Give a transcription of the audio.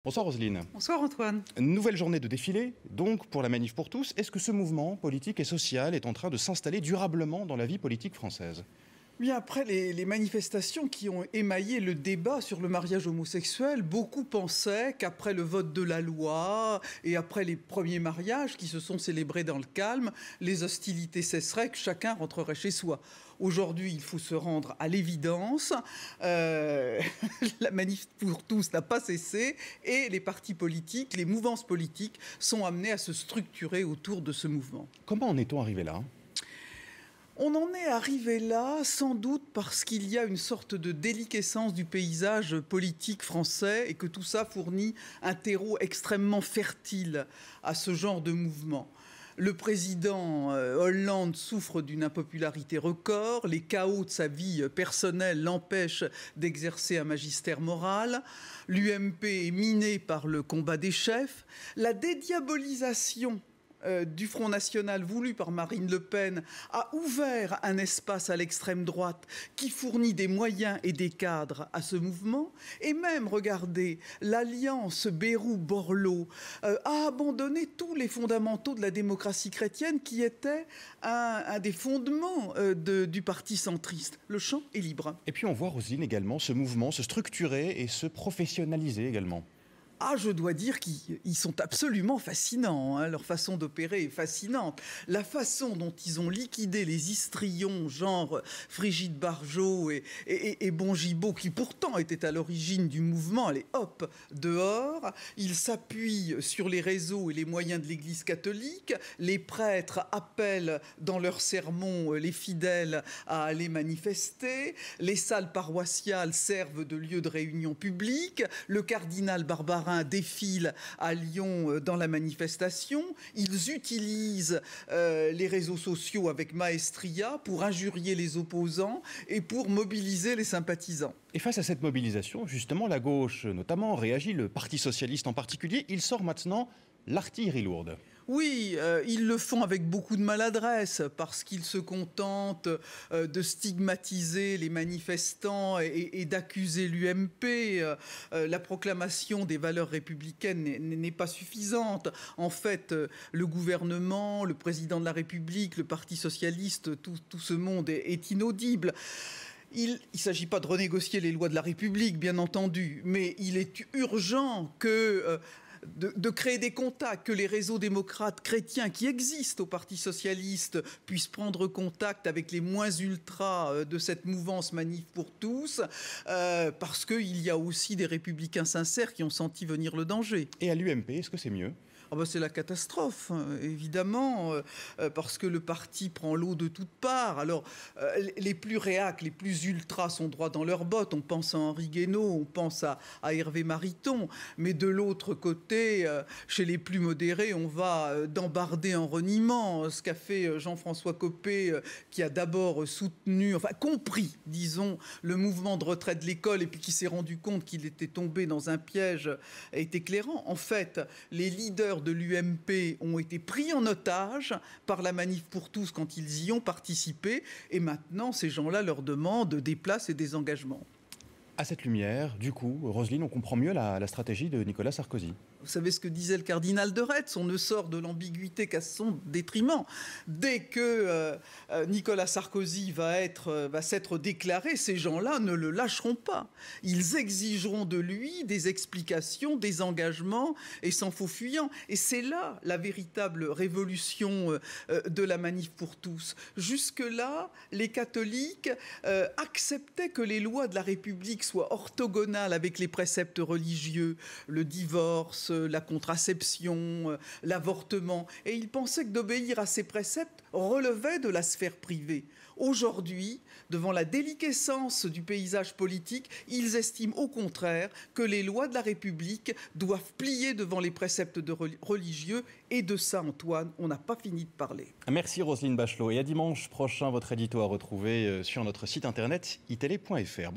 Bonsoir Roselyne. Bonsoir Antoine. Nouvelle journée de défilé, donc pour la Manif pour tous. Est-ce que ce mouvement politique et social est en train de s'installer durablement dans la vie politique française ? Bien, après les manifestations qui ont émaillé le débat sur le mariage homosexuel, beaucoup pensaient qu'après le vote de la loi et après les premiers mariages qui se sont célébrés dans le calme, les hostilités cesseraient, que chacun rentrerait chez soi. Aujourd'hui, il faut se rendre à l'évidence. La Manif pour tous n'a pas cessé et les partis politiques, les mouvances politiques sont amenés à se structurer autour de ce mouvement. Comment en est-on arrivé là ? On en est arrivé là sans doute parce qu'il y a une sorte de déliquescence du paysage politique français et que tout ça fournit un terreau extrêmement fertile à ce genre de mouvement. Le président Hollande souffre d'une impopularité record, les chaos de sa vie personnelle l'empêchent d'exercer un magistère moral, l'UMP est minée par le combat des chefs, la dédiabolisation du Front National voulu par Marine Le Pen a ouvert un espace à l'extrême droite qui fournit des moyens et des cadres à ce mouvement. Et même, regardez, l'alliance Bayrou-Borloo a abandonné tous les fondamentaux de la démocratie chrétienne qui était un des fondements du parti centriste. Le champ est libre. Et puis on voit, Roselyne, également ce mouvement se structurer et se professionnaliser également. Ah, je dois dire qu'ils sont absolument fascinants, hein. Leur façon d'opérer est fascinante. La façon dont ils ont liquidé les histrions, genre Frigide Barjot et Bongibaud, qui pourtant étaient à l'origine du mouvement, allez hop, dehors. Ils s'appuient sur les réseaux et les moyens de l'Église catholique. Les prêtres appellent dans leurs sermons les fidèles à aller manifester. Les salles paroissiales servent de lieu de réunion publique. Le cardinal Barbarin défilent à Lyon dans la manifestation. Ils utilisent les réseaux sociaux avec maestria pour injurier les opposants et pour mobiliser les sympathisants. Et face à cette mobilisation, justement, la gauche notamment réagit, le Parti socialiste en particulier. Il sort maintenant l'artillerie lourde. Oui, ils le font avec beaucoup de maladresse parce qu'ils se contentent de stigmatiser les manifestants et d'accuser l'UMP. La proclamation des valeurs républicaines n'est pas suffisante. En fait, le gouvernement, le président de la République, le Parti socialiste, tout ce monde est inaudible. Il ne s'agit pas de renégocier les lois de la République, bien entendu, mais il est urgent que... De créer des contacts, que les réseaux démocrates chrétiens qui existent au Parti socialiste puissent prendre contact avec les moins ultras de cette mouvance Manif pour tous, parce qu'il y a aussi des républicains sincères qui ont senti venir le danger. Et à l'UMP, est-ce que c'est mieux ? Ah bah c'est la catastrophe, évidemment, parce que le parti prend l'eau de toutes parts. Alors, les plus réacs, les plus ultras sont droits dans leurs bottes. On pense à Henri Guénaud, on pense à Hervé Mariton. Mais de l'autre côté, chez les plus modérés, on va d'embarder en reniement. Ce qu'a fait Jean-François Copé, qui a d'abord soutenu, enfin compris, disons, le mouvement de retrait de l'école et puis qui s'est rendu compte qu'il était tombé dans un piège, est éclairant. En fait, les leaders de l'UMP ont été pris en otage par la Manif pour tous quand ils y ont participé. Et maintenant, ces gens-là leur demandent des places et des engagements. À cette lumière, du coup, Roselyne, on comprend mieux la stratégie de Nicolas Sarkozy. Vous savez ce que disait le cardinal de Retz, on ne sort de l'ambiguïté qu'à son détriment. Dès que Nicolas Sarkozy va s'être déclaré, ces gens-là ne le lâcheront pas. Ils exigeront de lui des explications, des engagements et sans faux fuyant. Et c'est là la véritable révolution de la Manif pour tous. Jusque-là, les catholiques acceptaient que les lois de la République soient orthogonales avec les préceptes religieux, le divorce, la contraception, l'avortement. Et ils pensaient que d'obéir à ces préceptes relevait de la sphère privée. Aujourd'hui, devant la déliquescence du paysage politique, ils estiment au contraire que les lois de la République doivent plier devant les préceptes religieux. Et de ça, Antoine, on n'a pas fini de parler. Merci Roselyne Bachelot. Et à dimanche prochain, votre édito à retrouver sur notre site internet itélé.fr.